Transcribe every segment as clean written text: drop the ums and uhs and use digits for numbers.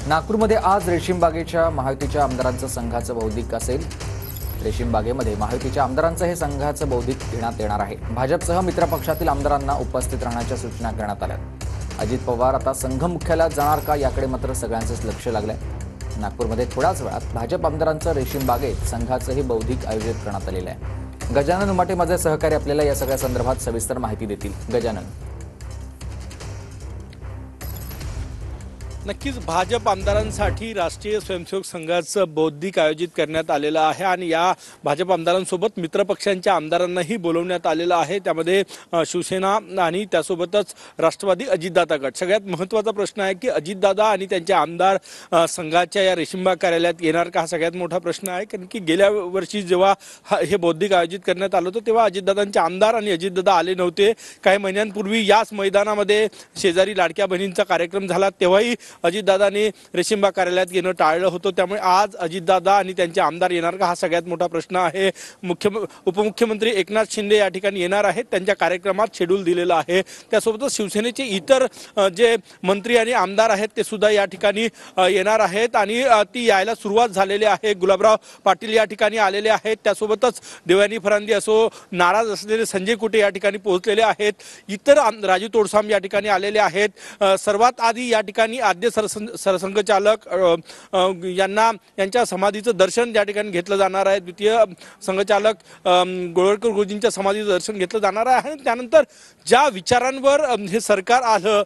नागपूरमध्ये आज रेशीमबागेच्या महायुतीच्या आमदारांचं संघाचं बौद्धिक असेल। रेशीमबागेमध्ये महायुतीच्या आमदारांचं हे संघाचं बौद्धिक घेण्यात येणार आहे। भाजपसह मित्रपक्षातील आमदारांना उपस्थित राहण्याच्या सूचना करण्यात आल्या। अजित पवार आता संघ मुख्यालयात जाणार का याकडे मात्र सगळ्यांचंच लक्ष लागलंय। नागपूरमध्ये थोड्याच वेळात भाजप आमदारांचं रेशीमबागेत संघाचंही बौद्धिक आयोजित करण्यात आलेलं आहे। गजानन उमाटे माझे सहकारी आपल्याला या सगळ्या संदर्भात सविस्तर माहिती देतील। गजानन, नक्कीच भाजप आमदारांसाठी राष्ट्रीय स्वयंसेवक संघाचं बौद्धिक आयोजित करण्यात आलेलं आहे आणि या भाजप आमदारांसोबत मित्रपक्षांच्या आमदारांनाही बोलवण्यात आलेलं आहे। त्यामध्ये शिवसेना आणि त्यासोबतच राष्ट्रवादी अजितदादा गट। सगळ्यात महत्त्वाचा प्रश्न आहे की अजितदादा आणि त्यांचे आमदार संघाच्या या रेशीमबाग कार्यालयात येणार का, हा सगळ्यात मोठा प्रश्न आहे। कारण की गेल्या वर्षी जेव्हा हे बौद्धिक आयोजित करण्यात आलं होतं तेव्हा अजितदादांचे आमदार आणि अजितदादा आले नव्हते। काही महिन्यांपूर्वी याच मैदानामध्ये शेजारी लाडक्या बहिणींचा कार्यक्रम झाला, तेव्हाही अजितदादांनी रेशीमबाग कार्यालयात येणं टाळलं होतं। त्यामुळे आज अजितदादा आणि त्यांचे आमदार येणार का, हा सगळ्यात मोठा प्रश्न आहे। उपमुख्यमंत्री एकनाथ शिंदे या ठिकाणी येणार आहेत, त्यांच्या कार्यक्रमात शेड्यूल दिलेलं आहे। त्यासोबतच शिवसेनेचे इतर जे मंत्री आणि आमदार आहेत ते सुद्धा या ठिकाणी येणार आहेत आणि ती यायला सुरुवात झालेली आहे। गुलाबराव पाटील या ठिकाणी आलेले आहेत, त्यासोबतच देवयानी फरांदी असो, नाराज असलेले संजय कुटे या ठिकाणी पोहोचलेले आहेत। इतर राजू तोडसाम या ठिकाणी आलेले आहेत। सर्वात आधी या ठिकाणी आद्य सरसंघचालक यांच्या समाधीचं दर्शन या ठिकाणी घेतलं जाणार आहे। द्वितीय संघचालक गोळवळकर गुरुजींच्या समाधीचं दर्शन घेतलं जाणार आहे। त्यानंतर ज्या विचारांवर हे सरकार आलं,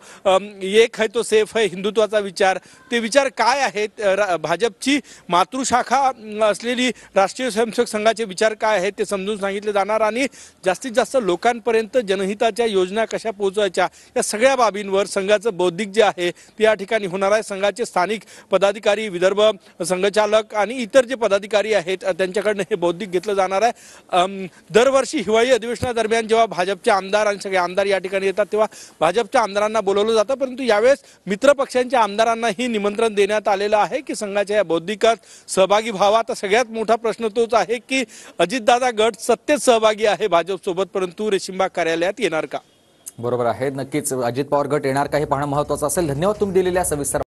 एक है तो सेफ है, हिंदुत्वाचा विचार, ते विचार काय आहेत, भाजपची मातृशाखा असलेली राष्ट्रीय स्वयंसेवक संघाचे विचार काय आहेत ते समजून सांगितले जाणार आणि जास्तीत जास्त लोकांपर्यंत जनहिताच्या योजना कशा पोहोचवायच्या या सगळ्या बाबींवर संघाचं बौद्धिक जे आहे ते या ठिकाणी होणार आहे। संघाचे स्थानिक पदाधिकारी, विदर्भ संघचालक आणि इतर जे पदाधिकारी आहेत त्यांच्याकडनं हे बौद्धिक घेतलं जाणार आहे। दरवर्षी हिवाळी अधिवेशनादरम्यान जेव्हा भाजपचे आमदार आणि सगळे आमदार या ठिकाणी येतात तेव्हा भाजपच्या आमदारांना बोलवलं जातं, परंतु यावेळेस मित्रपक्षांच्या आमदारांनाही निमंत्रण देण्यात आलेलं आहे की संघाच्या या बौद्धिकात सहभागी व्हावा। आता सगळ्यात मोठा प्रश्न तोच आहे की अजितदादा गट सत्तेत सहभागी आहे भाजपसोबत, परंतु रेशीमबाग कार्यालयात येणार का? बरोबर आहे, नक्कीच अजित पवार गट येणार का हे पाहणं महत्त्वाचं असेल। धन्यवाद तुम्ही दिलेल्या सविस्तर